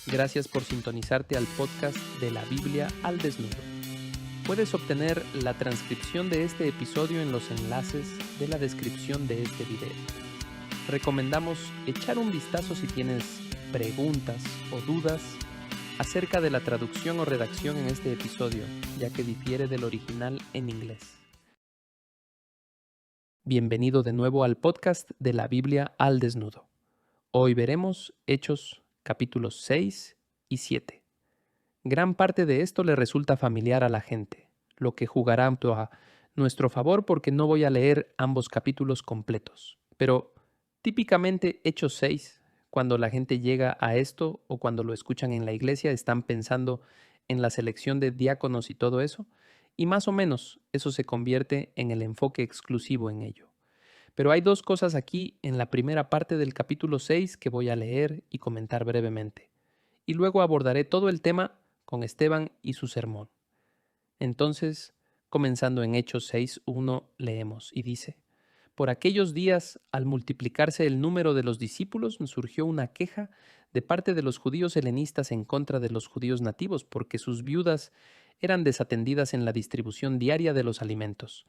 Gracias por sintonizarte al podcast de la Biblia al desnudo. Puedes obtener la transcripción de este episodio en los enlaces de la descripción de este video. Recomendamos echar un vistazo si tienes preguntas o dudas acerca de la traducción o redacción en este episodio, ya que difiere del original en inglés. Bienvenido de nuevo al podcast de la Biblia al desnudo. Hoy veremos Hechos capítulos 6 y 7. Gran parte de esto le resulta familiar a la gente, lo que jugará a nuestro favor porque no voy a leer ambos capítulos completos. Pero típicamente Hechos 6, cuando la gente llega a esto o cuando lo escuchan en la iglesia, están pensando en la selección de diáconos y todo eso, y más o menos eso se convierte en el enfoque exclusivo en ello. Pero hay dos cosas aquí en la primera parte del capítulo 6 que voy a leer y comentar brevemente. Y luego abordaré todo el tema con Esteban y su sermón. Entonces, comenzando en Hechos 6:1, leemos y dice: Por aquellos días, al multiplicarse el número de los discípulos, surgió una queja de parte de los judíos helenistas en contra de los judíos nativos, porque sus viudas eran desatendidas en la distribución diaria de los alimentos.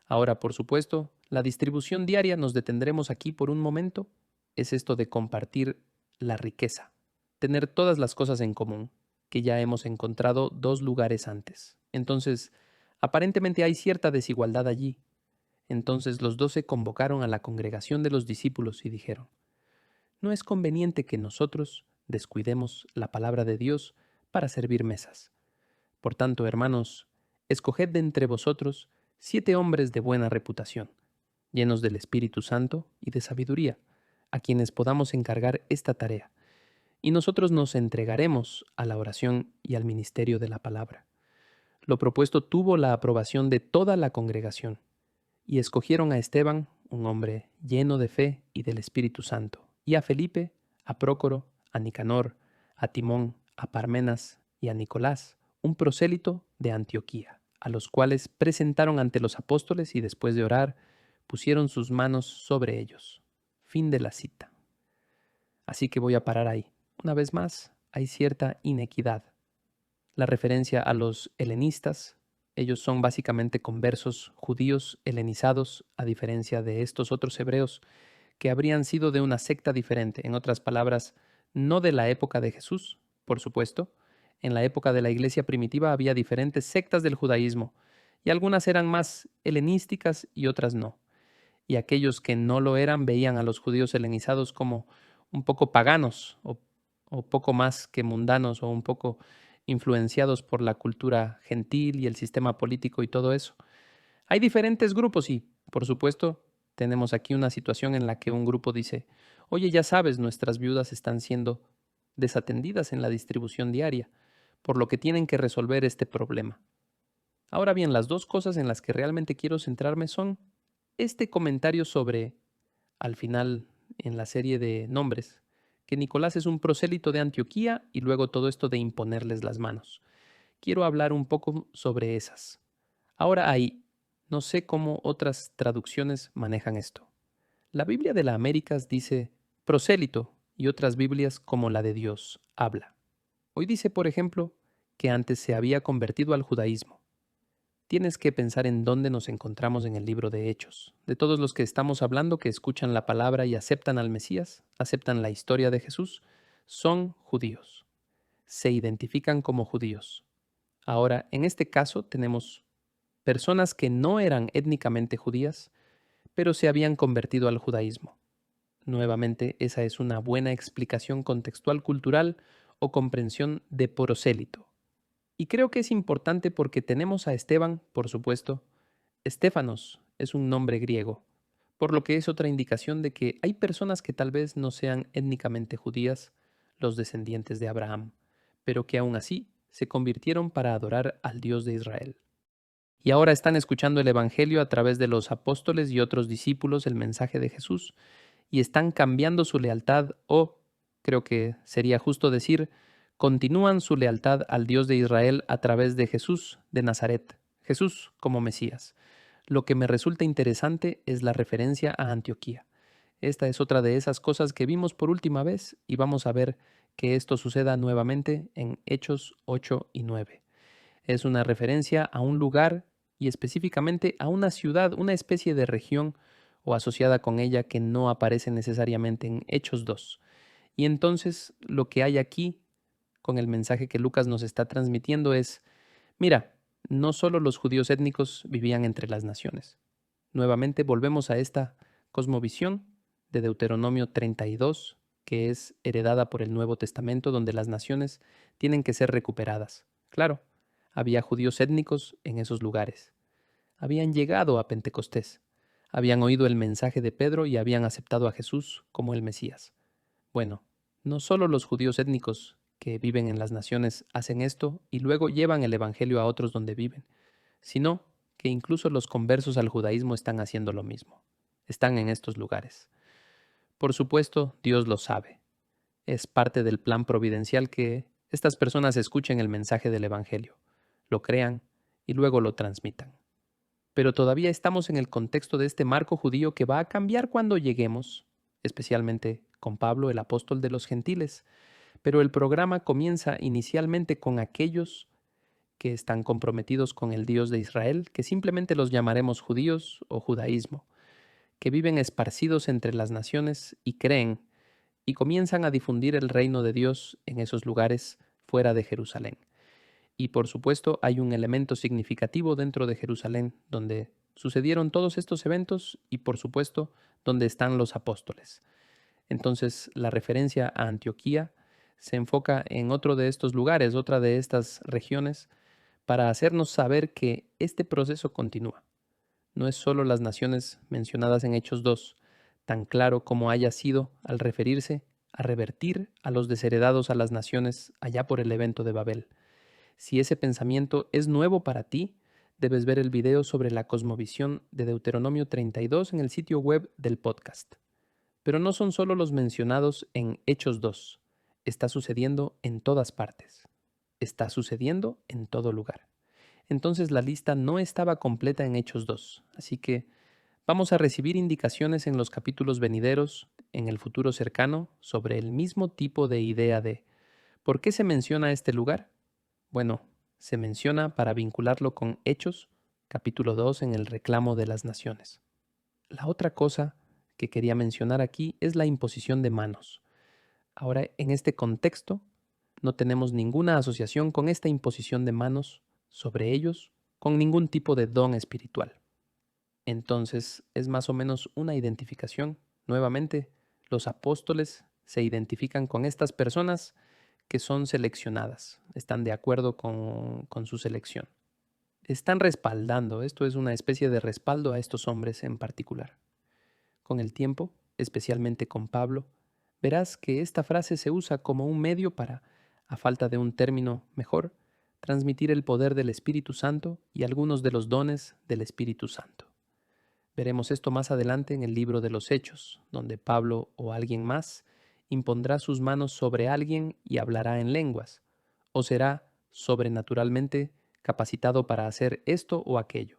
Ahora, por supuesto, la distribución diaria, nos detendremos aquí por un momento, es esto de compartir la riqueza, tener todas las cosas en común, que ya hemos encontrado dos lugares antes. Entonces, aparentemente hay cierta desigualdad allí. Entonces los 12 convocaron a la congregación de los discípulos y dijeron: No es conveniente que nosotros descuidemos la palabra de Dios para servir mesas. Por tanto, hermanos, escoged de entre vosotros 7 hombres de buena reputación, llenos del Espíritu Santo y de sabiduría, a quienes podamos encargar esta tarea, y nosotros nos entregaremos a la oración y al ministerio de la palabra. Lo propuesto tuvo la aprobación de toda la congregación, y escogieron a Esteban, un hombre lleno de fe y del Espíritu Santo, y a Felipe, a Prócoro, a Nicanor, a Timón, a Parmenas y a Nicolás, un prosélito de Antioquía, a los cuales presentaron ante los apóstoles y después de orar, pusieron sus manos sobre ellos. Fin de la cita. Así que voy a parar ahí. Una vez más, hay cierta inequidad. La referencia a los helenistas, ellos son básicamente conversos judíos helenizados, a diferencia de estos otros hebreos que habrían sido de una secta diferente. En otras palabras, no de la época de Jesús, por supuesto. En la época de la iglesia primitiva había diferentes sectas del judaísmo, y algunas eran más helenísticas y otras no. Y aquellos que no lo eran veían a los judíos helenizados como un poco paganos o poco más que mundanos o un poco influenciados por la cultura gentil y el sistema político y todo eso. Hay diferentes grupos y, por supuesto, tenemos aquí una situación en la que un grupo dice: oye, ya sabes, nuestras viudas están siendo desatendidas en la distribución diaria, por lo que tienen que resolver este problema. Ahora bien, las dos cosas en las que realmente quiero centrarme son este comentario sobre, al final, en la serie de nombres, que Nicolás es un prosélito de Antioquía y luego todo esto de imponerles las manos. Quiero hablar un poco sobre esas. Ahora ahí, no sé cómo otras traducciones manejan esto. La Biblia de las Américas dice prosélito y otras Biblias como la de Dios habla. Hoy dice, por ejemplo, que antes se había convertido al judaísmo. Tienes que pensar en dónde nos encontramos en el libro de Hechos. De todos los que estamos hablando, que escuchan la palabra y aceptan al Mesías, aceptan la historia de Jesús, son judíos. Se identifican como judíos. Ahora, en este caso tenemos personas que no eran étnicamente judías, pero se habían convertido al judaísmo. Nuevamente, esa es una buena explicación contextual cultural o comprensión de prosélito. Y creo que es importante porque tenemos a Esteban, por supuesto. Estéfanos es un nombre griego, por lo que es otra indicación de que hay personas que tal vez no sean étnicamente judías, los descendientes de Abraham, pero que aún así se convirtieron para adorar al Dios de Israel. Y ahora están escuchando el Evangelio a través de los apóstoles y otros discípulos, el mensaje de Jesús, y están cambiando su lealtad o, creo que sería justo decir, continúan su lealtad al Dios de Israel a través de Jesús de Nazaret, Jesús como Mesías. Lo que me resulta interesante es la referencia a Antioquía. Esta es otra de esas cosas que vimos por última vez y vamos a ver que esto suceda nuevamente en Hechos 8 y 9. Es una referencia a un lugar y específicamente a una ciudad, una especie de región o asociada con ella que no aparece necesariamente en Hechos 2. Y entonces lo que hay aquí con el mensaje que Lucas nos está transmitiendo es, mira, no solo los judíos étnicos vivían entre las naciones. Nuevamente volvemos a esta cosmovisión de Deuteronomio 32, que es heredada por el Nuevo Testamento, donde las naciones tienen que ser recuperadas. Claro, había judíos étnicos en esos lugares. Habían llegado a Pentecostés, habían oído el mensaje de Pedro y habían aceptado a Jesús como el Mesías. Bueno, no solo los judíos étnicos que viven en las naciones hacen esto y luego llevan el Evangelio a otros donde viven, sino que incluso los conversos al judaísmo están haciendo lo mismo. Están en estos lugares. Por supuesto, Dios lo sabe. Es parte del plan providencial que estas personas escuchen el mensaje del Evangelio, lo crean y luego lo transmitan. Pero todavía estamos en el contexto de este marco judío que va a cambiar cuando lleguemos, especialmente con Pablo, el apóstol de los gentiles. Pero el programa comienza inicialmente con aquellos que están comprometidos con el Dios de Israel, que simplemente los llamaremos judíos o judaísmo, que viven esparcidos entre las naciones y creen, y comienzan a difundir el reino de Dios en esos lugares fuera de Jerusalén. Y por supuesto hay un elemento significativo dentro de Jerusalén donde sucedieron todos estos eventos y por supuesto donde están los apóstoles. Entonces la referencia a Antioquía se enfoca en otro de estos lugares, otra de estas regiones, para hacernos saber que este proceso continúa. No es solo las naciones mencionadas en Hechos 2, tan claro como haya sido al referirse a revertir a los desheredados a las naciones allá por el evento de Babel. Si ese pensamiento es nuevo para ti, debes ver el video sobre la cosmovisión de Deuteronomio 32 en el sitio web del podcast. Pero no son solo los mencionados en Hechos 2. Está sucediendo en todas partes. Está sucediendo en todo lugar. Entonces la lista no estaba completa en Hechos 2, así que vamos a recibir indicaciones en los capítulos venideros, en el futuro cercano, sobre el mismo tipo de idea de ¿por qué se menciona este lugar? Bueno, se menciona para vincularlo con Hechos, capítulo 2, en el reclamo de las naciones. La otra cosa que quería mencionar aquí es la imposición de manos. Ahora, en este contexto, no tenemos ninguna asociación con esta imposición de manos sobre ellos con ningún tipo de don espiritual. Entonces, es más o menos una identificación. Nuevamente, los apóstoles se identifican con estas personas que son seleccionadas, están de acuerdo con su selección. Están respaldando, esto es una especie de respaldo a estos hombres en particular. Con el tiempo, especialmente con Pablo, verás que esta frase se usa como un medio para, a falta de un término mejor, transmitir el poder del Espíritu Santo y algunos de los dones del Espíritu Santo. Veremos esto más adelante en el libro de los Hechos, donde Pablo o alguien más impondrá sus manos sobre alguien y hablará en lenguas, o será sobrenaturalmente capacitado para hacer esto o aquello.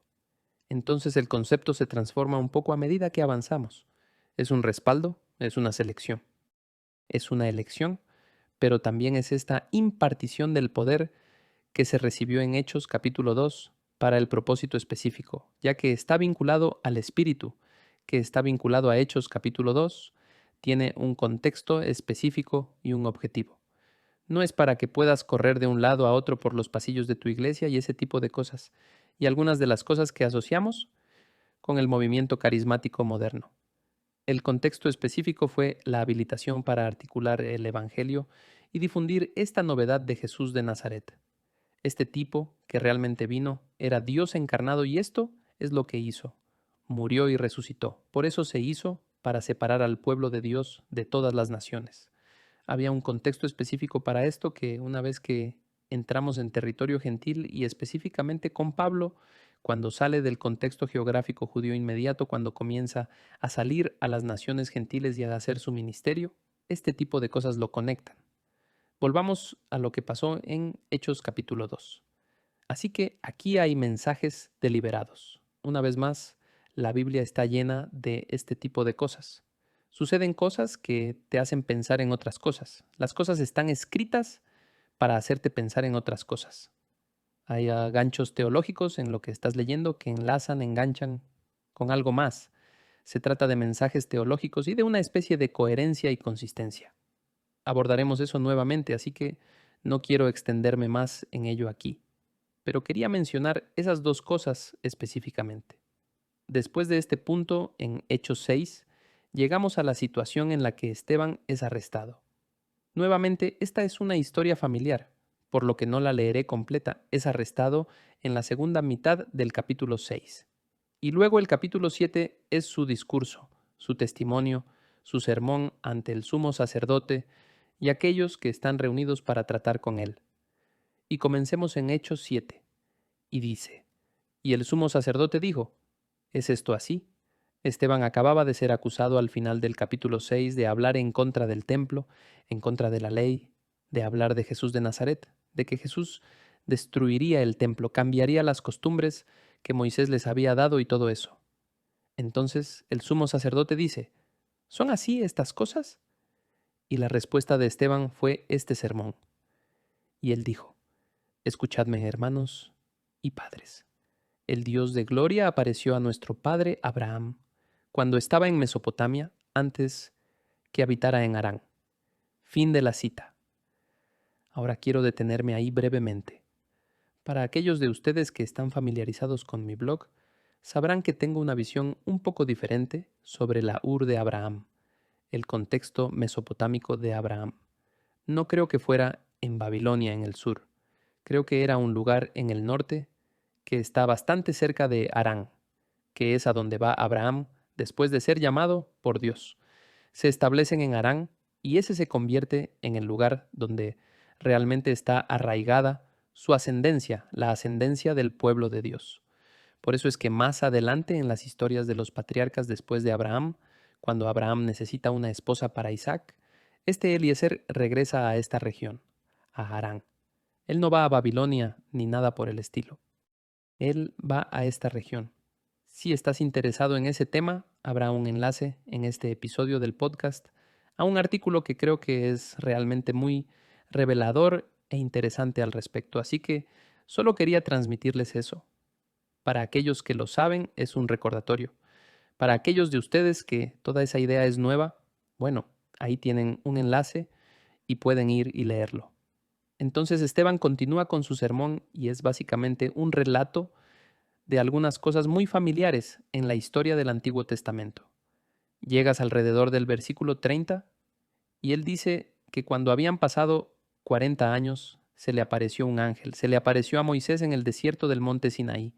Entonces el concepto se transforma un poco a medida que avanzamos. Es un respaldo, es una selección, es una elección, pero también es esta impartición del poder que se recibió en Hechos capítulo 2 para el propósito específico, ya que está vinculado al Espíritu, que está vinculado a Hechos capítulo 2, tiene un contexto específico y un objetivo. No es para que puedas correr de un lado a otro por los pasillos de tu iglesia y ese tipo de cosas, y algunas de las cosas que asociamos con el movimiento carismático moderno. El contexto específico fue la habilitación para articular el Evangelio y difundir esta novedad de Jesús de Nazaret. Este tipo que realmente vino era Dios encarnado y esto es lo que hizo. Murió y resucitó. Por eso se hizo para separar al pueblo de Dios de todas las naciones. Había un contexto específico para esto que una vez que entramos en territorio gentil y específicamente con Pablo, cuando sale del contexto geográfico judío inmediato, cuando comienza a salir a las naciones gentiles y a hacer su ministerio, este tipo de cosas lo conectan. Volvamos a lo que pasó en Hechos capítulo 2. Así que aquí hay mensajes deliberados. Una vez más, la Biblia está llena de este tipo de cosas. Suceden cosas que te hacen pensar en otras cosas. Las cosas están escritas para hacerte pensar en otras cosas. Hay ganchos teológicos en lo que estás leyendo que enlazan, enganchan con algo más. Se trata de mensajes teológicos y de una especie de coherencia y consistencia. Abordaremos eso nuevamente, así que no quiero extenderme más en ello aquí. Pero quería mencionar esas dos cosas específicamente. Después de este punto, en Hechos 6, llegamos a la situación en la que Esteban es arrestado. Nuevamente, esta es una historia familiar, por lo que no la leeré completa. Es arrestado en la segunda mitad del capítulo 6. Y luego el capítulo 7 es su discurso, su testimonio, su sermón ante el sumo sacerdote y aquellos que están reunidos para tratar con él. Y comencemos en Hechos 7. Y dice, y el sumo sacerdote dijo, ¿es esto así? Esteban acababa de ser acusado al final del capítulo 6 de hablar en contra del templo, en contra de la ley, de hablar de Jesús de Nazaret, de que Jesús destruiría el templo, cambiaría las costumbres que Moisés les había dado y todo eso. Entonces el sumo sacerdote dice, ¿son así estas cosas? Y la respuesta de Esteban fue este sermón. Y él dijo, escuchadme, hermanos y padres. El Dios de gloria apareció a nuestro padre Abraham cuando estaba en Mesopotamia antes que habitara en Harán. Fin de la cita. Ahora quiero detenerme ahí brevemente. Para aquellos de ustedes que están familiarizados con mi blog, sabrán que tengo una visión un poco diferente sobre la Ur de Abraham, el contexto mesopotámico de Abraham. No creo que fuera en Babilonia en el sur. Creo que era un lugar en el norte que está bastante cerca de Harán, que es a donde va Abraham después de ser llamado por Dios. Se establecen en Harán y ese se convierte en el lugar donde realmente está arraigada su ascendencia, la ascendencia del pueblo de Dios. Por eso es que más adelante en las historias de los patriarcas después de Abraham, cuando Abraham necesita una esposa para Isaac, este Eliezer regresa a esta región, a Harán. Él no va a Babilonia ni nada por el estilo. Él va a esta región. Si estás interesado en ese tema, habrá un enlace en este episodio del podcast a un artículo que creo que es realmente muy revelador e interesante al respecto. Así que solo quería transmitirles eso. Para aquellos que lo saben, es un recordatorio. Para aquellos de ustedes que toda esa idea es nueva, bueno, ahí tienen un enlace y pueden ir y leerlo. Entonces Esteban continúa con su sermón y es básicamente un relato de algunas cosas muy familiares en la historia del Antiguo Testamento. Llegas alrededor del versículo 30 y él dice que cuando habían pasado 40 años se le apareció un ángel, se le apareció a Moisés en el desierto del monte Sinaí,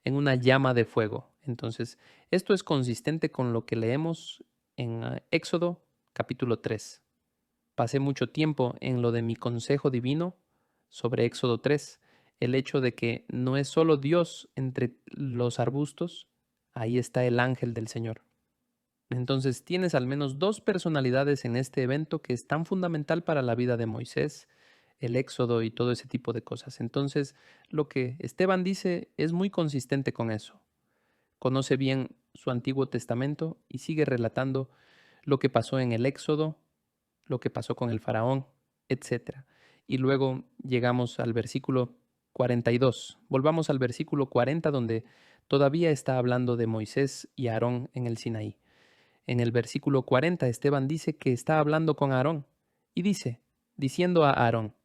en una llama de fuego. Entonces, esto es consistente con lo que leemos en Éxodo capítulo 3. Pasé mucho tiempo en lo de mi consejo divino sobre Éxodo 3, el hecho de que no es solo Dios entre los arbustos, ahí está el ángel del Señor. Entonces tienes al menos dos personalidades en este evento que es tan fundamental para la vida de Moisés, el Éxodo y todo ese tipo de cosas. Entonces, lo que Esteban dice es muy consistente con eso. Conoce bien su Antiguo Testamento y sigue relatando lo que pasó en el Éxodo, lo que pasó con el faraón, etc. Y luego llegamos al versículo 42. Volvamos al versículo 40 donde todavía está hablando de Moisés y Aarón en el Sinaí. En el versículo 40 Esteban dice que está hablando con Aarón y dice, diciendo a Aarón,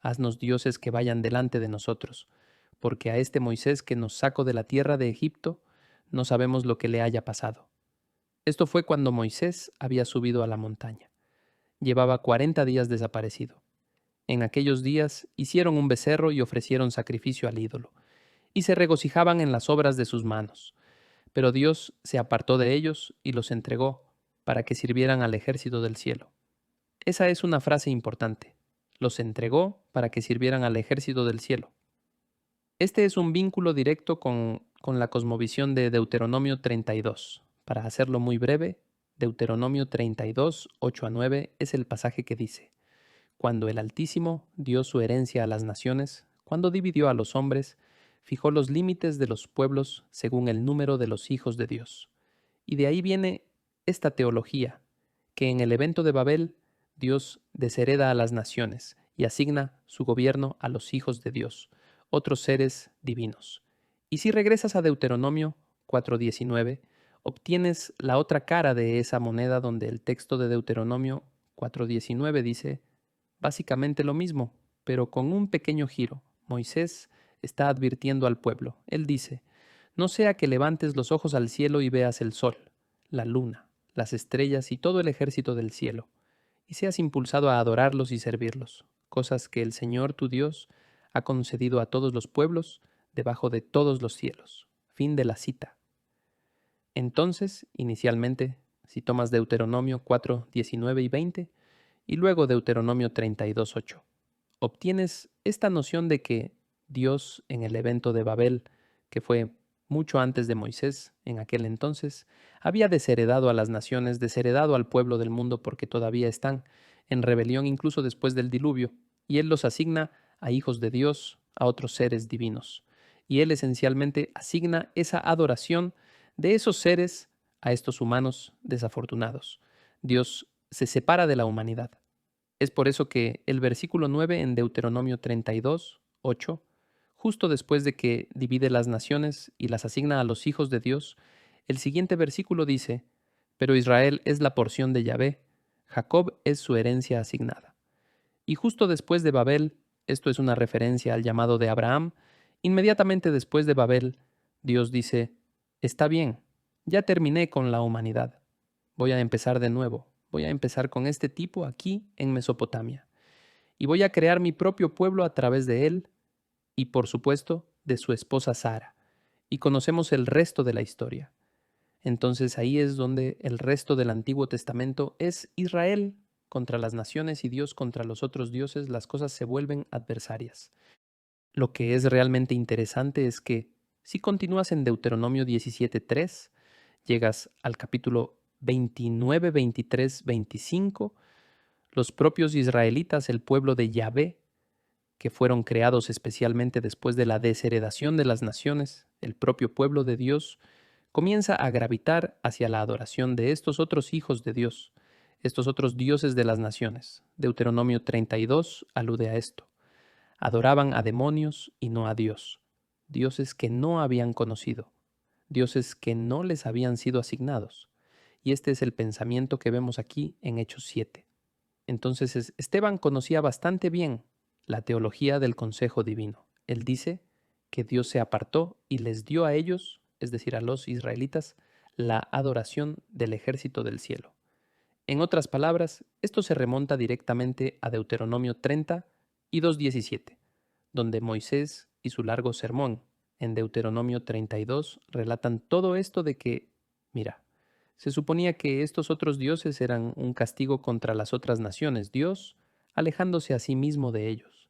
haznos dioses que vayan delante de nosotros, porque a este Moisés que nos sacó de la tierra de Egipto, no sabemos lo que le haya pasado. Esto fue cuando Moisés había subido a la montaña. Llevaba 40 días desaparecido. En aquellos días hicieron un becerro y ofrecieron sacrificio al ídolo, y se regocijaban en las obras de sus manos. Pero Dios se apartó de ellos y los entregó para que sirvieran al ejército del cielo. Esa es una frase importante. Los entregó para que sirvieran al ejército del cielo. Este es un vínculo directo con la cosmovisión de Deuteronomio 32. Para hacerlo muy breve, Deuteronomio 32, 8 a 9 es el pasaje que dice, cuando el Altísimo dio su herencia a las naciones, cuando dividió a los hombres, fijó los límites de los pueblos según el número de los hijos de Dios. Y de ahí viene esta teología, que en el evento de Babel Dios deshereda a las naciones y asigna su gobierno a los hijos de Dios, otros seres divinos. Y si regresas a Deuteronomio 4:19, obtienes la otra cara de esa moneda donde el texto de Deuteronomio 4:19 dice básicamente lo mismo, pero con un pequeño giro. Moisés está advirtiendo al pueblo. Él dice, no sea que levantes los ojos al cielo y veas el sol, la luna, las estrellas y todo el ejército del cielo, y seas impulsado a adorarlos y servirlos, cosas que el Señor tu Dios ha concedido a todos los pueblos debajo de todos los cielos. Fin de la cita. Entonces, inicialmente, si tomas Deuteronomio 4, 19 y 20, y luego Deuteronomio 32, 8, obtienes esta noción de que Dios en el evento de Babel, que fue mucho antes de Moisés, en aquel entonces, había desheredado a las naciones, desheredado al pueblo del mundo porque todavía están en rebelión incluso después del diluvio, y Él los asigna a hijos de Dios, a otros seres divinos. Y Él esencialmente asigna esa adoración de esos seres a estos humanos desafortunados. Dios se separa de la humanidad. Es por eso que el versículo 9 en Deuteronomio 32, 8, justo después de que divide las naciones y las asigna a los hijos de Dios, el siguiente versículo dice, pero Israel es la porción de Yahvé, Jacob es su herencia asignada. Y justo después de Babel, esto es una referencia al llamado de Abraham, inmediatamente después de Babel, Dios dice, está bien, ya terminé con la humanidad, voy a empezar de nuevo, voy a empezar con este tipo aquí en Mesopotamia, y voy a crear mi propio pueblo a través de él, y por supuesto de su esposa Sara, y conocemos el resto de la historia. Entonces ahí es donde el resto del Antiguo Testamento es Israel contra las naciones y Dios contra los otros dioses, las cosas se vuelven adversarias. Lo que es realmente interesante es que si continúas en Deuteronomio 17:3, llegas al capítulo 29, 23, 25, los propios israelitas, el pueblo de Yahvé, que fueron creados especialmente después de la desheredación de las naciones, el propio pueblo de Dios, comienza a gravitar hacia la adoración de estos otros hijos de Dios, estos otros dioses de las naciones. Deuteronomio 32 alude a esto. Adoraban a demonios y no a Dios, dioses que no habían conocido, dioses que no les habían sido asignados. Y este es el pensamiento que vemos aquí en Hechos 7. Entonces Esteban conocía bastante bien la teología del consejo divino. Él dice que Dios se apartó y les dio a ellos, es decir, a los israelitas, la adoración del ejército del cielo. En otras palabras, esto se remonta directamente a Deuteronomio 30 y 2:17, donde Moisés y su largo sermón en Deuteronomio 32 relatan todo esto de que, mira, se suponía que estos otros dioses eran un castigo contra las otras naciones, Dios alejándose a sí mismo de ellos.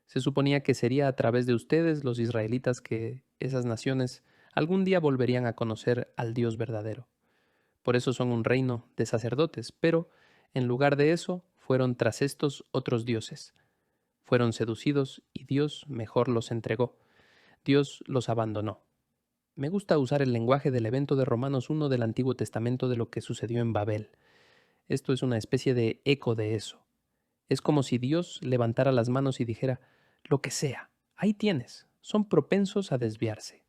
Se suponía que sería a través de ustedes, los israelitas, que esas naciones algún día volverían a conocer al Dios verdadero. Por eso son un reino de sacerdotes, pero en lugar de eso fueron tras estos otros dioses. Fueron seducidos y Dios mejor los entregó. Dios los abandonó. Me gusta usar el lenguaje del evento de Romanos 1 del Antiguo Testamento de lo que sucedió en Babel. Esto es una especie de eco de eso. Es como si Dios levantara las manos y dijera, lo que sea, ahí tienes, son propensos a desviarse.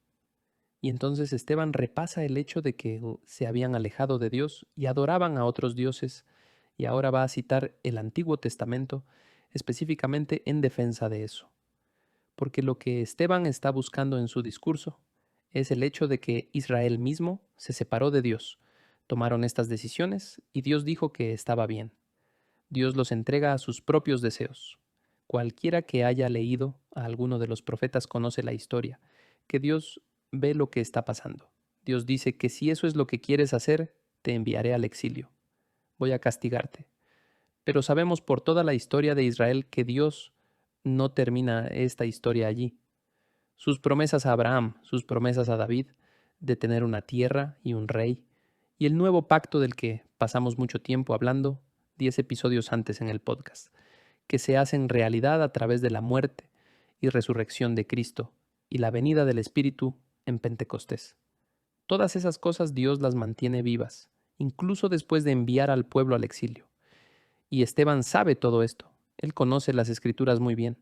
Y entonces Esteban repasa el hecho de que se habían alejado de Dios y adoraban a otros dioses, y ahora va a citar el Antiguo Testamento específicamente en defensa de eso. Porque lo que Esteban está buscando en su discurso es el hecho de que Israel mismo se separó de Dios. Tomaron estas decisiones y Dios dijo que estaba bien. Dios los entrega a sus propios deseos. Cualquiera que haya leído a alguno de los profetas conoce la historia, que Dios ve lo que está pasando. Dios dice que si eso es lo que quieres hacer, te enviaré al exilio. Voy a castigarte. Pero sabemos por toda la historia de Israel que Dios no termina esta historia allí. Sus promesas a Abraham, sus promesas a David, de tener una tierra y un rey, y el nuevo pacto del que pasamos mucho tiempo hablando 10 episodios antes en el podcast, que se hacen realidad a través de la muerte y resurrección de Cristo y la venida del Espíritu en Pentecostés. Todas esas cosas Dios las mantiene vivas incluso después de enviar al pueblo al exilio. Y Esteban sabe todo esto. Él conoce las Escrituras muy bien.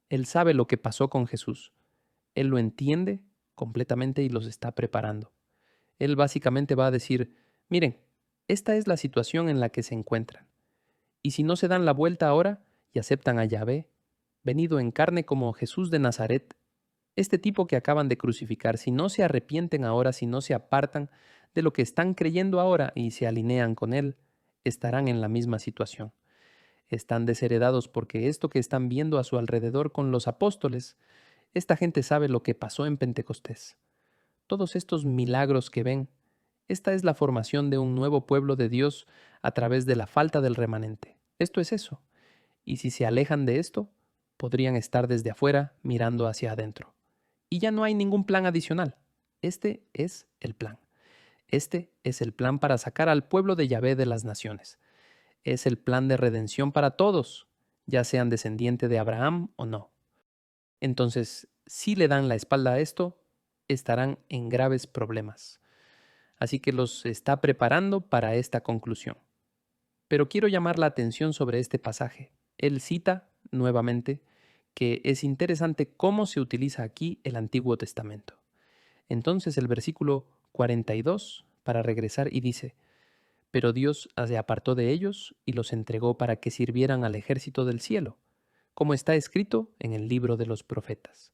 Él sabe lo que pasó con Jesús. Él lo entiende completamente y los está preparando. Él básicamente va a decir, miren, esta es la situación en la que se encuentran. Y si no se dan la vuelta ahora y aceptan a Yahvé, venido en carne como Jesús de Nazaret, este tipo que acaban de crucificar, si no se arrepienten ahora, si no se apartan de lo que están creyendo ahora y se alinean con Él, estarán en la misma situación. Están desheredados porque esto que están viendo a su alrededor con los apóstoles, esta gente sabe lo que pasó en Pentecostés. Todos estos milagros que ven, esta es la formación de un nuevo pueblo de Dios a través de la falta del remanente. Esto es eso. Y si se alejan de esto, podrían estar desde afuera mirando hacia adentro. Y ya no hay ningún plan adicional. Este es el plan. Este es el plan para sacar al pueblo de Yahvé de las naciones. Es el plan de redención para todos, ya sean descendiente de Abraham o no. Entonces, si le dan la espalda a esto, estarán en graves problemas. Así que los está preparando para esta conclusión. Pero quiero llamar la atención sobre este pasaje. Él cita, nuevamente, que es interesante cómo se utiliza aquí el Antiguo Testamento. Entonces el versículo 42, para regresar, y dice, pero Dios se apartó de ellos y los entregó para que sirvieran al ejército del cielo, como está escrito en el libro de los profetas.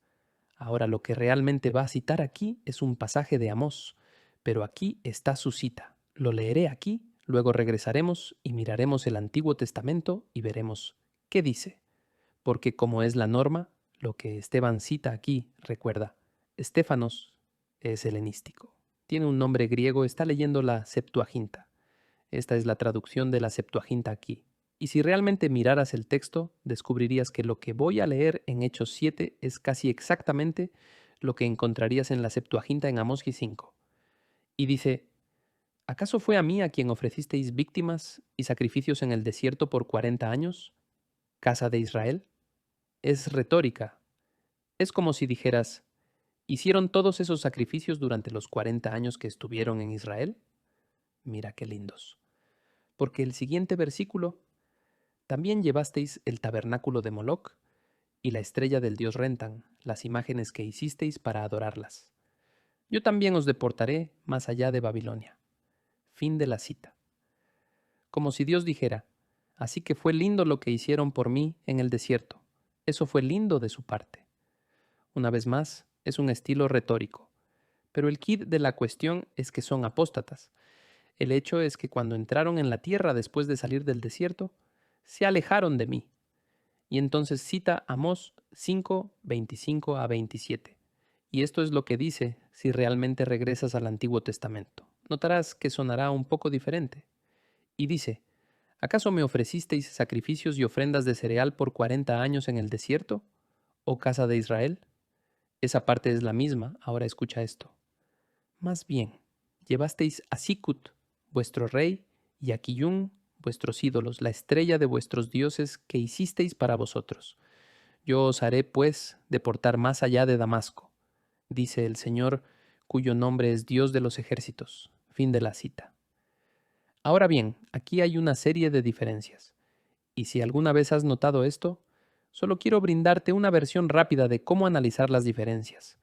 Ahora lo que realmente va a citar aquí es un pasaje de Amós, pero aquí está su cita. Lo leeré aquí, luego regresaremos y miraremos el Antiguo Testamento y veremos qué dice. Porque como es la norma, lo que Esteban cita aquí, recuerda, Estéfanos es helenístico. Tiene un nombre griego, está leyendo la Septuaginta. Esta es la traducción de la Septuaginta aquí. Y si realmente miraras el texto, descubrirías que lo que voy a leer en Hechos 7 es casi exactamente lo que encontrarías en la Septuaginta en Amós 5. Y dice, ¿acaso fue a mí a quien ofrecisteis víctimas y sacrificios en el desierto por 40 años, casa de Israel? Es retórica. Es como si dijeras, ¿hicieron todos esos sacrificios durante los 40 años que estuvieron en Israel? Mira qué lindos. Porque el siguiente versículo, también llevasteis el tabernáculo de Moloc y la estrella del dios Rentan, las imágenes que hicisteis para adorarlas. Yo también os deportaré más allá de Babilonia. Fin de la cita. Como si Dios dijera, así que fue lindo lo que hicieron por mí en el desierto. Eso fue lindo de su parte. Una vez más, es un estilo retórico. Pero el quid de la cuestión es que son apóstatas. El hecho es que cuando entraron en la tierra después de salir del desierto, se alejaron de mí. Y entonces cita Amós 5, 25 a 27. Y esto es lo que dice si realmente regresas al Antiguo Testamento. Notarás que sonará un poco diferente. Y dice, ¿acaso me ofrecisteis sacrificios y ofrendas de cereal por 40 años en el desierto? ¿Oh casa de Israel? Esa parte es la misma, ahora escucha esto. Más bien, llevasteis a Sikut, vuestro rey, y a Kiyún, vuestros ídolos, la estrella de vuestros dioses que hicisteis para vosotros. Yo os haré, pues, deportar más allá de Damasco, dice el Señor, cuyo nombre es Dios de los ejércitos. Fin de la cita. Ahora bien, aquí hay una serie de diferencias. Y si alguna vez has notado esto, solo quiero brindarte una versión rápida de cómo analizar las diferencias.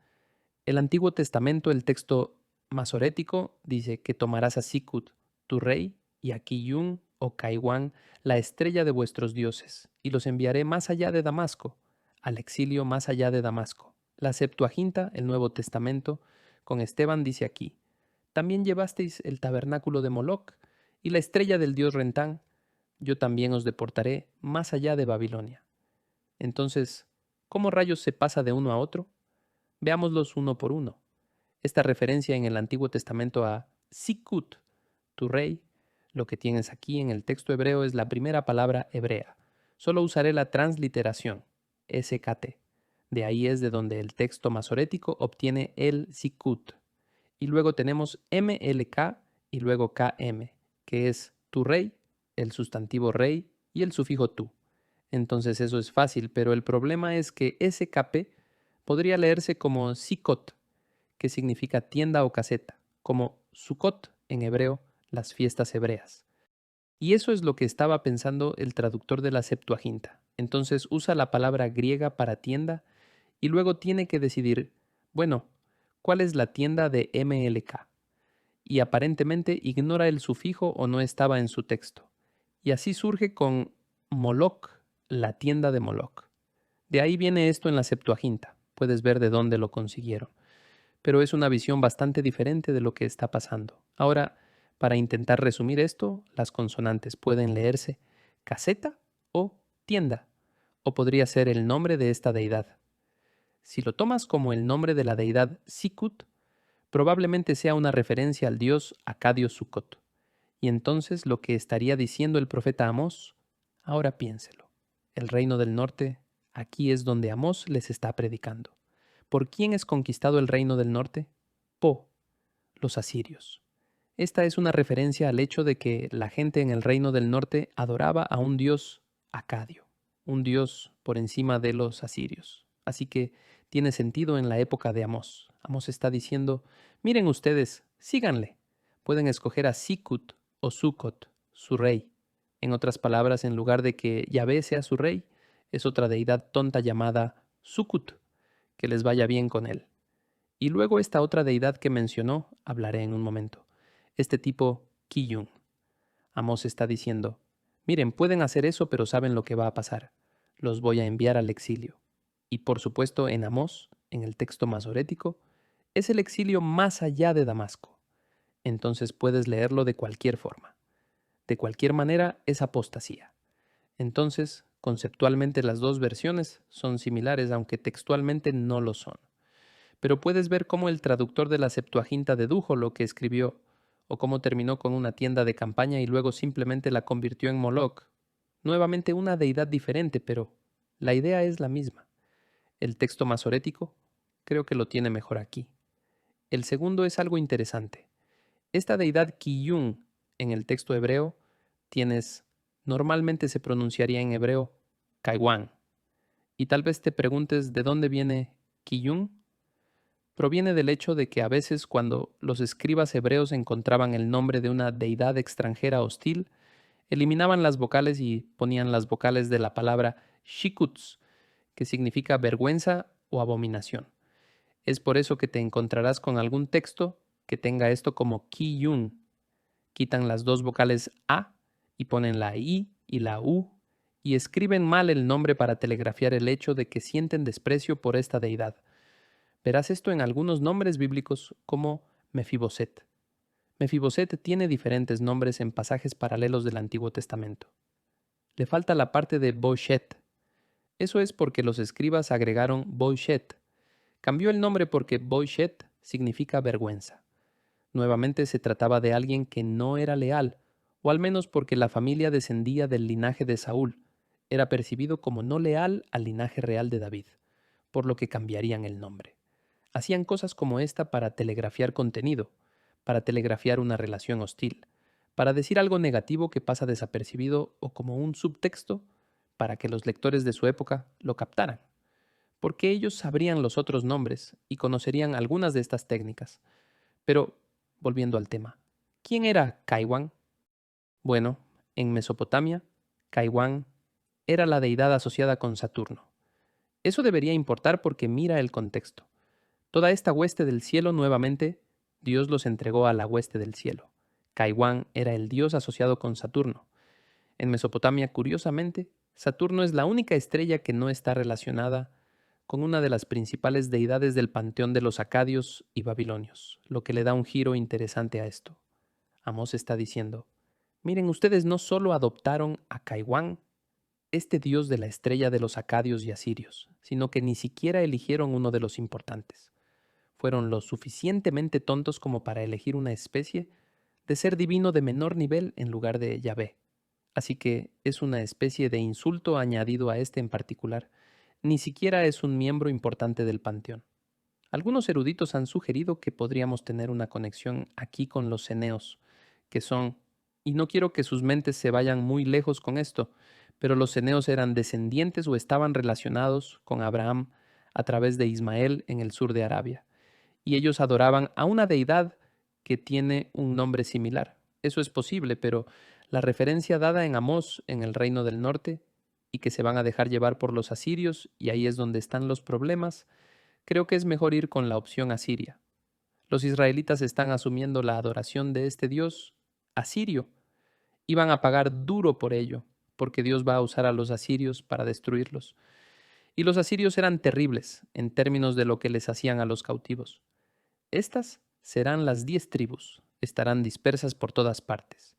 El Antiguo Testamento, el texto masorético, dice que tomarás a Sikut, tu rey, y a Kiyún o Kaiwan, la estrella de vuestros dioses, y los enviaré más allá de Damasco, al exilio más allá de Damasco. La Septuaginta, el Nuevo Testamento, con Esteban dice aquí, también llevasteis el tabernáculo de Moloc y la estrella del dios Rentán, yo también os deportaré más allá de Babilonia. Entonces, ¿cómo rayos se pasa de uno a otro? Veámoslos uno por uno. Esta referencia en el Antiguo Testamento a Sikut, tu rey, lo que tienes aquí en el texto hebreo es la primera palabra hebrea. Solo usaré la transliteración, SKT. De ahí es de donde el texto masorético obtiene el Sikut. Y luego tenemos MLK y luego KM, que es tu rey, el sustantivo rey y el sufijo tú. Entonces eso es fácil, pero el problema es que SKP podría leerse como Sikot, que significa tienda o caseta, como Sukkot en hebreo, las fiestas hebreas. Y eso es lo que estaba pensando el traductor de la Septuaginta. Entonces usa la palabra griega para tienda y luego tiene que decidir, bueno, ¿cuál es la tienda de MLK? Y aparentemente ignora el sufijo o no estaba en su texto. Y así surge con Moloch, la tienda de Moloch. De ahí viene esto en la Septuaginta. Puedes ver de dónde lo consiguieron. Pero es una visión bastante diferente de lo que está pasando. Ahora, para intentar resumir esto, las consonantes pueden leerse caseta o tienda, o podría ser el nombre de esta deidad. Si lo tomas como el nombre de la deidad Sikut, probablemente sea una referencia al dios Acadio Sucot. Y entonces lo que estaría diciendo el profeta Amós, ahora piénselo. El reino del norte, aquí es donde Amós les está predicando. ¿Por quién es conquistado el reino del norte? Po, los asirios. Esta es una referencia al hecho de que la gente en el reino del norte adoraba a un dios acadio, un dios por encima de los asirios. Así que tiene sentido en la época de Amós. Amós está diciendo, miren ustedes, síganle. Pueden escoger a Sikut o Sukot, su rey. En otras palabras, en lugar de que Yahvé sea su rey, es otra deidad tonta llamada Sukut, que les vaya bien con él. Y luego esta otra deidad que mencionó, hablaré en un momento. Este tipo, Kiyun. Amós está diciendo, miren, pueden hacer eso, pero saben lo que va a pasar. Los voy a enviar al exilio. Y por supuesto, en Amós, en el texto masorético, es el exilio más allá de Damasco. Entonces puedes leerlo de cualquier forma. De cualquier manera, es apostasía. Entonces, conceptualmente las dos versiones son similares, aunque textualmente no lo son. Pero puedes ver cómo el traductor de la Septuaginta dedujo lo que escribió, o cómo terminó con una tienda de campaña y luego simplemente la convirtió en Moloch. Nuevamente una deidad diferente, pero la idea es la misma. El texto masorético creo que lo tiene mejor aquí. El segundo es algo interesante. Esta deidad Kiyun en el texto hebreo normalmente se pronunciaría en hebreo Kaiwan. Y tal vez te preguntes de dónde viene Kiyun. Proviene del hecho de que a veces cuando los escribas hebreos encontraban el nombre de una deidad extranjera hostil, eliminaban las vocales y ponían las vocales de la palabra shikuts, que significa vergüenza o abominación. Es por eso que te encontrarás con algún texto que tenga esto como kiyun. Quitan las dos vocales a y ponen la i y la u y escriben mal el nombre para telegrafiar el hecho de que sienten desprecio por esta deidad. Verás esto en algunos nombres bíblicos como Mefiboset. Mefiboset tiene diferentes nombres en pasajes paralelos del Antiguo Testamento. Le falta la parte de Boshet. Eso es porque los escribas agregaron Boshet. Cambió el nombre porque Boshet significa vergüenza. Nuevamente se trataba de alguien que no era leal, o al menos porque la familia descendía del linaje de Saúl. Era percibido como no leal al linaje real de David, por lo que cambiarían el nombre. Hacían cosas como esta para telegrafiar contenido, para telegrafiar una relación hostil, para decir algo negativo que pasa desapercibido o como un subtexto para que los lectores de su época lo captaran, porque ellos sabrían los otros nombres y conocerían algunas de estas técnicas. Pero, volviendo al tema, ¿quién era Kaiwan? Bueno, en Mesopotamia, Kaiwan era la deidad asociada con Saturno. Eso debería importar porque mira el contexto. Toda esta hueste del cielo nuevamente, Dios los entregó a la hueste del cielo. Kaiwan era el dios asociado con Saturno. En Mesopotamia, curiosamente, Saturno es la única estrella que no está relacionada con una de las principales deidades del panteón de los acadios y babilonios, lo que le da un giro interesante a esto. Amós está diciendo, miren, ustedes no solo adoptaron a Kaiwan, este dios de la estrella de los acadios y asirios, sino que ni siquiera eligieron uno de los importantes. Fueron lo suficientemente tontos como para elegir una especie de ser divino de menor nivel en lugar de Yahvé. Así que es una especie de insulto añadido a este en particular. Ni siquiera es un miembro importante del panteón. Algunos eruditos han sugerido que podríamos tener una conexión aquí con los ceneos, que son, y no quiero que sus mentes se vayan muy lejos con esto, pero los ceneos eran descendientes o estaban relacionados con Abraham a través de Ismael en el sur de Arabia y ellos adoraban a una deidad que tiene un nombre similar. Eso es posible, pero la referencia dada en Amós en el reino del norte y que se van a dejar llevar por los asirios, y ahí es donde están los problemas, creo que es mejor ir con la opción asiria. Los israelitas están asumiendo la adoración de este dios asirio y van a pagar duro por ello, porque Dios va a usar a los asirios para destruirlos. Y los asirios eran terribles en términos de lo que les hacían a los cautivos. Estas serán las 10 tribus, estarán dispersas por todas partes.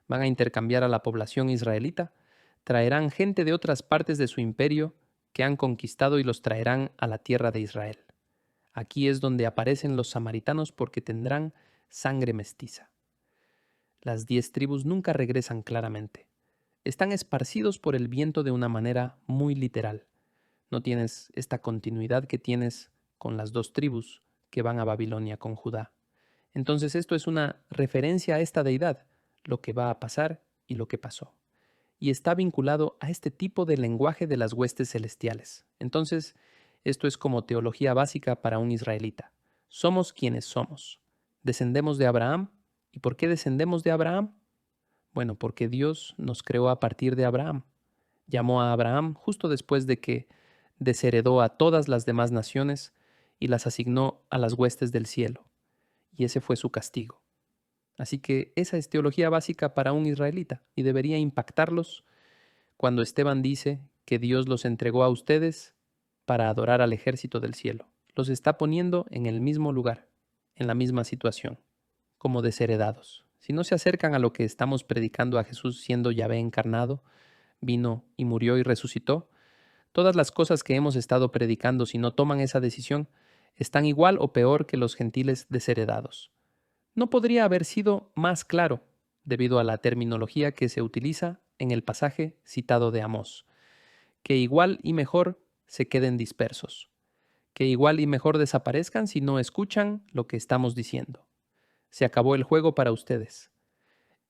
Van a intercambiar a la población israelita, traerán gente de otras partes de su imperio que han conquistado y los traerán a la tierra de Israel. Aquí es donde aparecen los samaritanos porque tendrán sangre mestiza. Las 10 tribus nunca regresan claramente. Están esparcidos por el viento de una manera muy literal. No tienes esta continuidad que tienes con las 2 tribus que van a Babilonia con Judá. Entonces esto es una referencia a esta deidad, lo que va a pasar y lo que pasó. Y está vinculado a este tipo de lenguaje de las huestes celestiales. Entonces, esto es como teología básica para un israelita. Somos quienes somos. Descendemos de Abraham. ¿Y por qué descendemos de Abraham? Bueno, porque Dios nos creó a partir de Abraham. Llamó a Abraham justo después de que desheredó a todas las demás naciones y las asignó a las huestes del cielo. Y ese fue su castigo. Así que esa es teología básica para un israelita y debería impactarlos cuando Esteban dice que Dios los entregó a ustedes para adorar al ejército del cielo. Los está poniendo en el mismo lugar, en la misma situación, como desheredados. Si no se acercan a lo que estamos predicando a Jesús siendo Yahvé encarnado, vino y murió y resucitó, todas las cosas que hemos estado predicando, si no toman esa decisión, están igual o peor que los gentiles desheredados. No podría haber sido más claro, debido a la terminología que se utiliza en el pasaje citado de Amós, que igual y mejor se queden dispersos, que igual y mejor desaparezcan si no escuchan lo que estamos diciendo. Se acabó el juego para ustedes.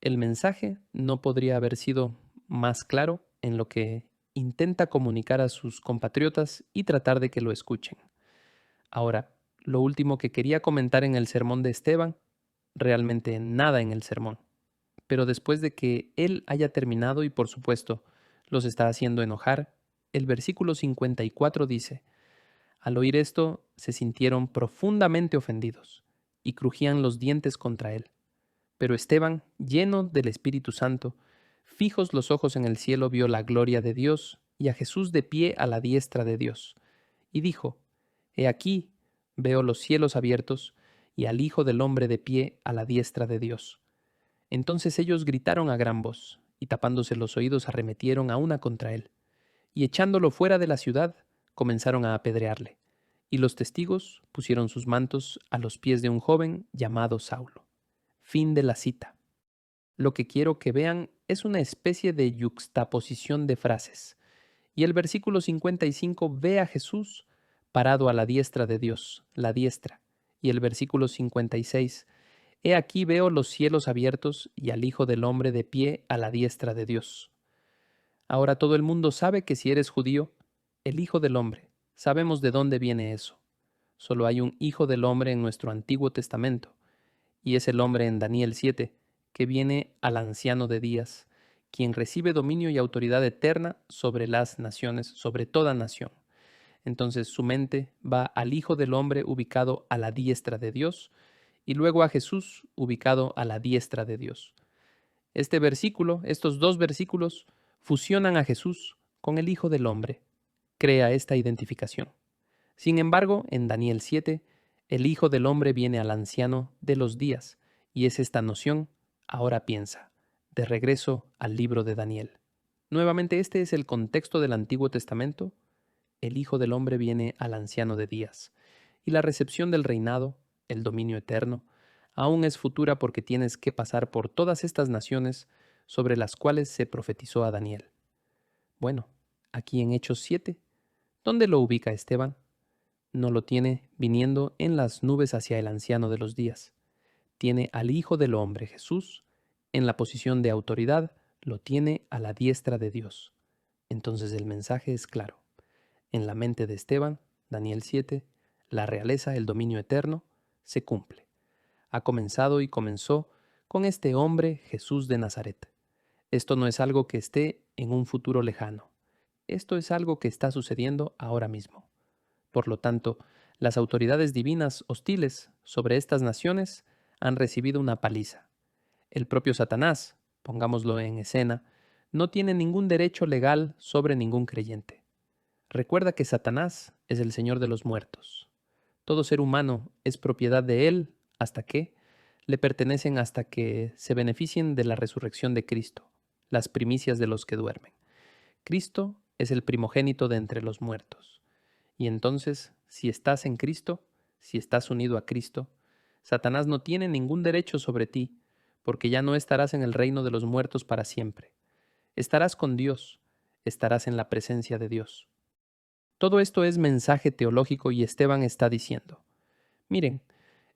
El mensaje no podría haber sido más claro en lo que intenta comunicar a sus compatriotas y tratar de que lo escuchen. Ahora, lo último que quería comentar en el sermón de Esteban, realmente nada en el sermón, pero después de que él haya terminado y por supuesto los está haciendo enojar, el versículo 54 dice: al oír esto se sintieron profundamente ofendidos y crujían los dientes contra él. Pero Esteban, lleno del Espíritu Santo, fijos los ojos en el cielo, vio la gloria de Dios y a Jesús de pie a la diestra de Dios, y dijo: He aquí, veo los cielos abiertos y al Hijo del Hombre de pie a la diestra de Dios. Entonces ellos gritaron a gran voz, y tapándose los oídos arremetieron a una contra él, y echándolo fuera de la ciudad, comenzaron a apedrearle. Y los testigos pusieron sus mantos a los pies de un joven llamado Saulo. Fin de la cita. Lo que quiero que vean es una especie de yuxtaposición de frases. Y el versículo 55 ve a Jesús parado a la diestra de Dios, la diestra. Y el versículo 56, He aquí veo los cielos abiertos y al Hijo del Hombre de pie a la diestra de Dios. Ahora todo el mundo sabe que si eres judío, el Hijo del Hombre, sabemos de dónde viene eso. Solo hay un Hijo del Hombre en nuestro Antiguo Testamento, y es el hombre en Daniel 7, que viene al anciano de días, quien recibe dominio y autoridad eterna sobre las naciones, sobre toda nación. Entonces su mente va al Hijo del Hombre ubicado a la diestra de Dios, y luego a Jesús ubicado a la diestra de Dios. Este versículo, estos dos versículos, fusionan a Jesús con el Hijo del Hombre. Crea esta identificación. Sin embargo, en Daniel 7, el Hijo del Hombre viene al anciano de los días, y es esta noción, ahora piensa, de regreso al libro de Daniel. Nuevamente, este es el contexto del Antiguo Testamento. El Hijo del Hombre viene al anciano de días, y la recepción del reinado, el dominio eterno, aún es futura porque tienes que pasar por todas estas naciones sobre las cuales se profetizó a Daniel. Bueno, aquí en Hechos 7, ¿dónde lo ubica Esteban? No lo tiene viniendo en las nubes hacia el anciano de los días. Tiene al Hijo del Hombre, Jesús, en la posición de autoridad, lo tiene a la diestra de Dios. Entonces el mensaje es claro. En la mente de Esteban, Daniel 7, la realeza, el dominio eterno, se cumple. Ha comenzado y comenzó con este hombre Jesús de Nazaret. Esto no es algo que esté en un futuro lejano. Esto es algo que está sucediendo ahora mismo. Por lo tanto, las autoridades divinas hostiles sobre estas naciones han recibido una paliza. El propio Satanás, pongámoslo en escena, no tiene ningún derecho legal sobre ningún creyente. Recuerda que Satanás es el Señor de los muertos. Todo ser humano es propiedad de él hasta que le pertenecen hasta que se beneficien de la resurrección de Cristo, las primicias de los que duermen. Cristo es el primogénito de entre los muertos. Y entonces, si estás en Cristo, si estás unido a Cristo, Satanás no tiene ningún derecho sobre ti, porque ya no estarás en el reino de los muertos para siempre. Estarás con Dios, estarás en la presencia de Dios. Todo esto es mensaje teológico y Esteban está diciendo, miren,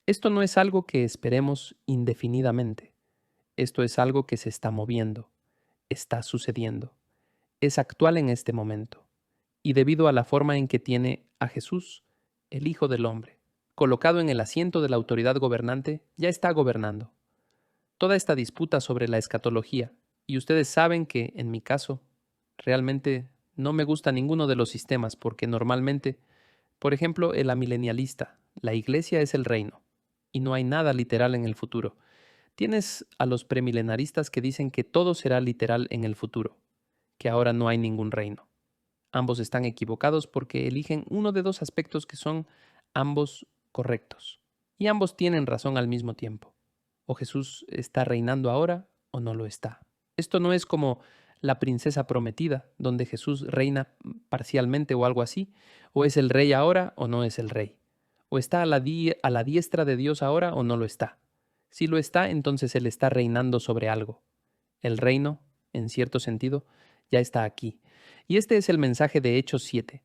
esto no es algo que esperemos indefinidamente. Esto es algo que se está moviendo, está sucediendo, es actual en este momento. Y debido a la forma en que tiene a Jesús, el Hijo del Hombre, colocado en el asiento de la autoridad gobernante, ya está gobernando. Toda esta disputa sobre la escatología, y ustedes saben que, en mi caso, realmente no me gusta ninguno de los sistemas porque normalmente, por ejemplo, el amilenialista, la iglesia es el reino, y no hay nada literal en el futuro. Tienes a los premilenaristas que dicen que todo será literal en el futuro, que ahora no hay ningún reino. Ambos están equivocados porque eligen uno de dos aspectos que son ambos correctos. Y ambos tienen razón al mismo tiempo. O Jesús está reinando ahora o no lo está. Esto no es como la princesa prometida, donde Jesús reina parcialmente o algo así, o es el rey ahora o no es el rey. O está a la diestra de Dios ahora o no lo está. Si lo está, entonces Él está reinando sobre algo. El reino, en cierto sentido, ya está aquí. Y este es el mensaje de Hechos 7.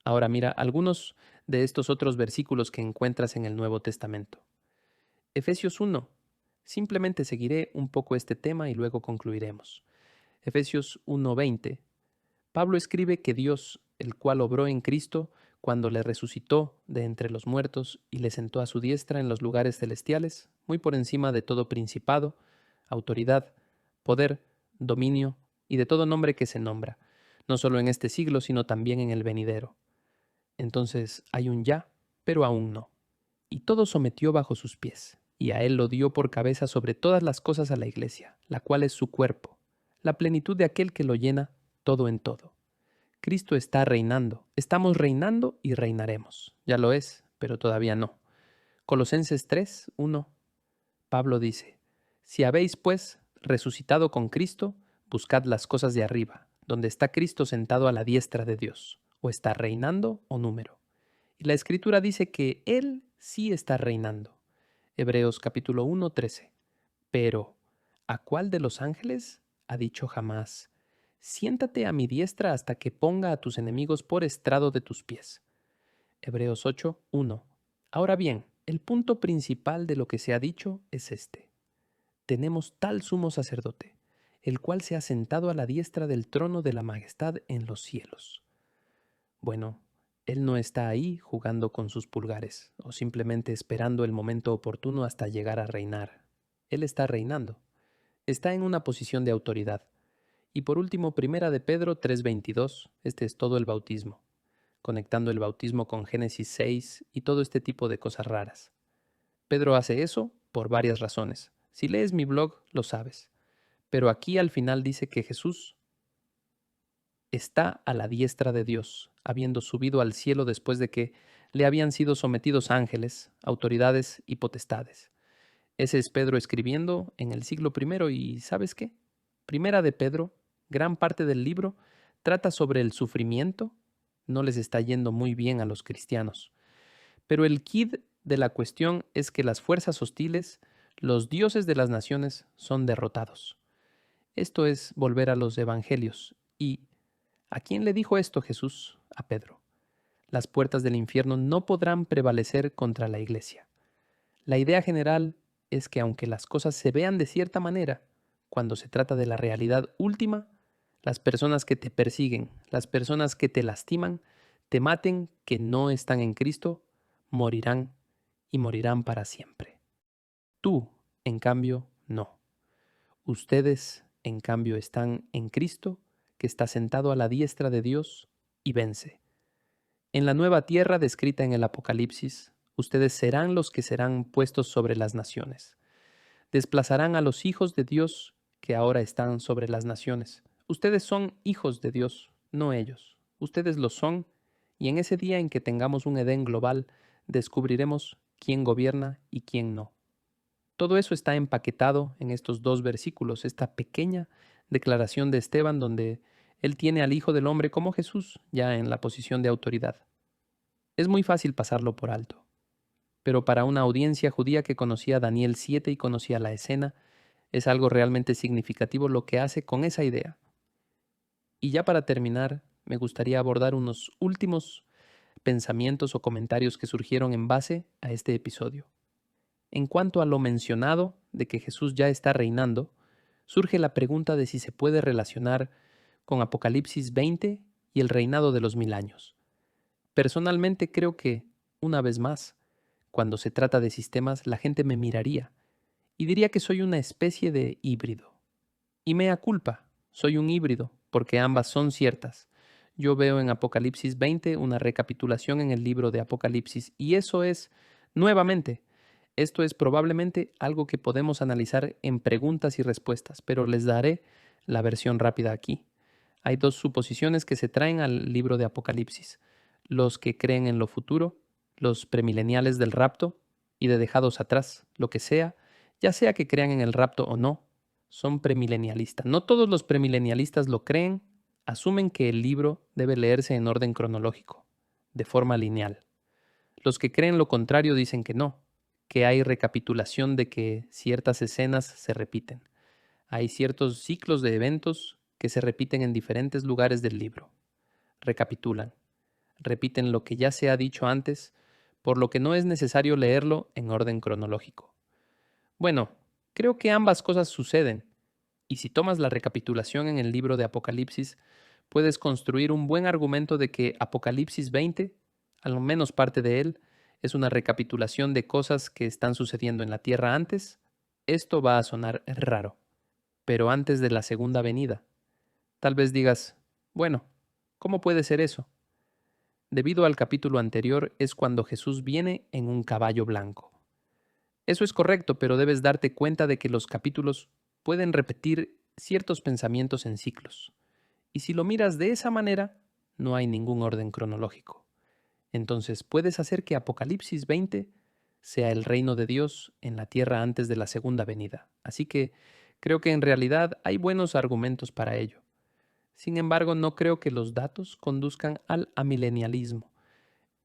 Ahora mira algunos de estos otros versículos que encuentras en el Nuevo Testamento. Efesios 1. Simplemente seguiré un poco este tema y luego concluiremos. Efesios 1:20. Pablo escribe que Dios, el cual obró en Cristo cuando le resucitó de entre los muertos y le sentó a su diestra en los lugares celestiales, muy por encima de todo principado, autoridad, poder, dominio y de todo nombre que se nombra, no solo en este siglo, sino también en el venidero. Entonces hay un ya, pero aún no. Y todo sometió bajo sus pies, y a él lo dio por cabeza sobre todas las cosas a la iglesia, la cual es su cuerpo, la plenitud de aquel que lo llena todo en todo. Cristo está reinando, estamos reinando y reinaremos. Ya lo es, pero todavía no. Colosenses 3:1. Pablo dice, si habéis, pues, resucitado con Cristo, buscad las cosas de arriba, donde está Cristo sentado a la diestra de Dios, o está reinando o número. Y la Escritura dice que Él sí está reinando. Hebreos capítulo 1:13. Pero, ¿a cuál de los ángeles ha dicho jamás, siéntate a mi diestra hasta que ponga a tus enemigos por estrado de tus pies? Hebreos 8:1. Ahora bien, el punto principal de lo que se ha dicho es este. Tenemos tal sumo sacerdote, el cual se ha sentado a la diestra del trono de la majestad en los cielos. Bueno, él no está ahí jugando con sus pulgares o simplemente esperando el momento oportuno hasta llegar a reinar. Él está reinando. Está en una posición de autoridad. Y por último, Primera de Pedro 3:22, este es todo el bautismo, conectando el bautismo con Génesis 6 y todo este tipo de cosas raras. Pedro hace eso por varias razones. Si lees mi blog, lo sabes. Pero aquí al final dice que Jesús está a la diestra de Dios, habiendo subido al cielo después de que le habían sido sometidos ángeles, autoridades y potestades. Ese es Pedro escribiendo en el siglo I y ¿sabes qué? Primera de Pedro, gran parte del libro, trata sobre el sufrimiento. No les está yendo muy bien a los cristianos. Pero el quid de la cuestión es que las fuerzas hostiles, los dioses de las naciones, son derrotados. Esto es volver a los evangelios. ¿Y a quién le dijo esto Jesús? A Pedro. Las puertas del infierno no podrán prevalecer contra la iglesia. La idea general es que aunque las cosas se vean de cierta manera, cuando se trata de la realidad última, las personas que te persiguen, las personas que te lastiman, te maten, que no están en Cristo, morirán y morirán para siempre. Tú, en cambio, No. Ustedes, en cambio, están en Cristo, que está sentado a la diestra de Dios y vence. En la nueva tierra descrita en el Apocalipsis, ustedes serán los que serán puestos sobre las naciones. Desplazarán a los hijos de Dios que ahora están sobre las naciones. Ustedes son hijos de Dios, no ellos. Ustedes lo son, y en ese día en que tengamos un Edén global, descubriremos quién gobierna y quién no. Todo eso está empaquetado en estos 2 versículos, esta pequeña declaración de Esteban donde él tiene al Hijo del Hombre como Jesús ya en la posición de autoridad. Es muy fácil pasarlo por alto, pero para una audiencia judía que conocía Daniel 7 y conocía la escena, es algo realmente significativo lo que hace con esa idea. Y ya para terminar, me gustaría abordar unos últimos pensamientos o comentarios que surgieron en base a este episodio. En cuanto a lo mencionado de que Jesús ya está reinando, surge la pregunta de si se puede relacionar con Apocalipsis 20 y el reinado de los 1000 años. Personalmente creo que, una vez más, cuando se trata de sistemas, la gente me miraría y diría que soy una especie de híbrido. Y mea culpa, soy un híbrido, porque ambas son ciertas. Yo veo en Apocalipsis 20 una recapitulación en el libro de Apocalipsis, y eso es, nuevamente, esto es probablemente algo que podemos analizar en preguntas y respuestas, pero les daré la versión rápida aquí. Hay 2 suposiciones que se traen al libro de Apocalipsis: los que creen en lo futuro, los premileniales del rapto y de dejados atrás, lo que sea, ya sea que crean en el rapto o no, son premilenialistas. No todos los premilenialistas lo creen, asumen que el libro debe leerse en orden cronológico, de forma lineal. Los que creen lo contrario dicen que no, que hay recapitulación de que ciertas escenas se repiten. Hay ciertos ciclos de eventos que se repiten en diferentes lugares del libro. Recapitulan, repiten lo que ya se ha dicho antes, por lo que no es necesario leerlo en orden cronológico. Bueno, creo que ambas cosas suceden, y si tomas la recapitulación en el libro de Apocalipsis, puedes construir un buen argumento de que Apocalipsis 20, al menos parte de él, es una recapitulación de cosas que están sucediendo en la tierra antes. Esto va a sonar raro, pero antes de la segunda venida. Tal vez digas, bueno, ¿cómo puede ser eso? Debido al capítulo anterior es cuando Jesús viene en un caballo blanco. Eso es correcto, pero debes darte cuenta de que los capítulos pueden repetir ciertos pensamientos en ciclos. Y si lo miras de esa manera, no hay ningún orden cronológico. Entonces puedes hacer que Apocalipsis 20 sea el reino de Dios en la tierra antes de la segunda venida. Así que creo que en realidad hay buenos argumentos para ello. Sin embargo, no creo que los datos conduzcan al amilenialismo,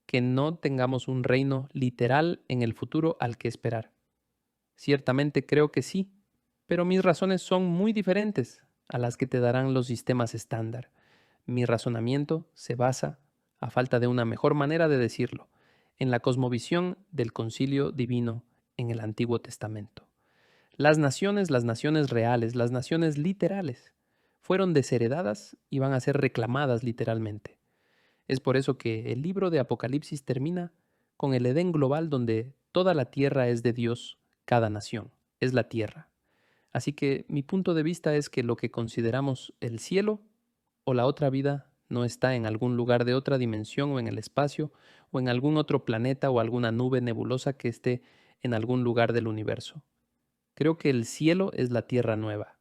que no tengamos un reino literal en el futuro al que esperar. Ciertamente creo que sí, pero mis razones son muy diferentes a las que te darán los sistemas estándar. Mi razonamiento se basa, a falta de una mejor manera de decirlo, en la cosmovisión del concilio divino en el Antiguo Testamento. Las naciones reales, las naciones literales, fueron desheredadas y van a ser reclamadas literalmente. Es por eso que el libro de Apocalipsis termina con el Edén global donde toda la tierra es de Dios, cada nación es la tierra. Así que mi punto de vista es que lo que consideramos el cielo o la otra vida no está en algún lugar de otra dimensión o en el espacio o en algún otro planeta o alguna nube nebulosa que esté en algún lugar del universo. Creo que el cielo es la tierra nueva.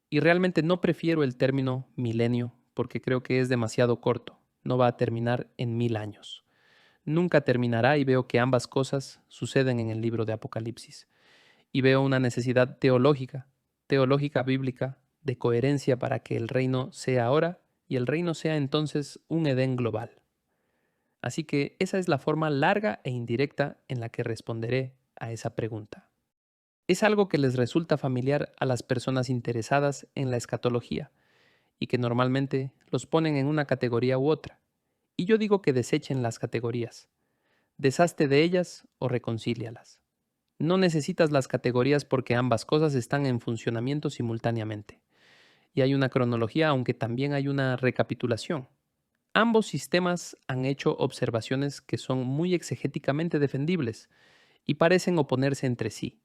Y realmente no prefiero el término milenio porque creo que es demasiado corto. No va a terminar en 1000 años. Nunca terminará y veo que ambas cosas suceden en el libro de Apocalipsis. Y veo una necesidad teológica bíblica, de coherencia para que el reino sea ahora y el reino sea entonces un Edén global. Así que esa es la forma larga e indirecta en la que responderé a esa pregunta. Es algo que les resulta familiar a las personas interesadas en la escatología y que normalmente los ponen en una categoría u otra. Y yo digo que desechen las categorías. Deshazte de ellas o reconcílialas. No necesitas las categorías porque ambas cosas están en funcionamiento simultáneamente. Y hay una cronología, aunque también hay una recapitulación. Ambos sistemas han hecho observaciones que son muy exegéticamente defendibles y parecen oponerse entre sí.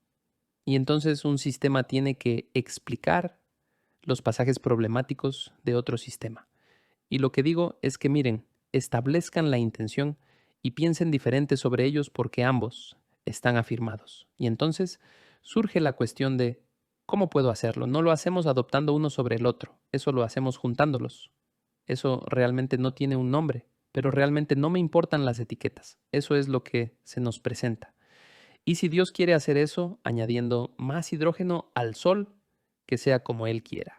Y entonces un sistema tiene que explicar los pasajes problemáticos de otro sistema. Y lo que digo es que miren, establezcan la intención y piensen diferente sobre ellos porque ambos están afirmados. Y entonces surge la cuestión de ¿cómo puedo hacerlo? No lo hacemos adoptando uno sobre el otro, eso lo hacemos juntándolos. Eso realmente no tiene un nombre, pero realmente no me importan las etiquetas. Eso es lo que se nos presenta. Y si Dios quiere hacer eso, añadiendo más hidrógeno al Sol, que sea como Él quiera.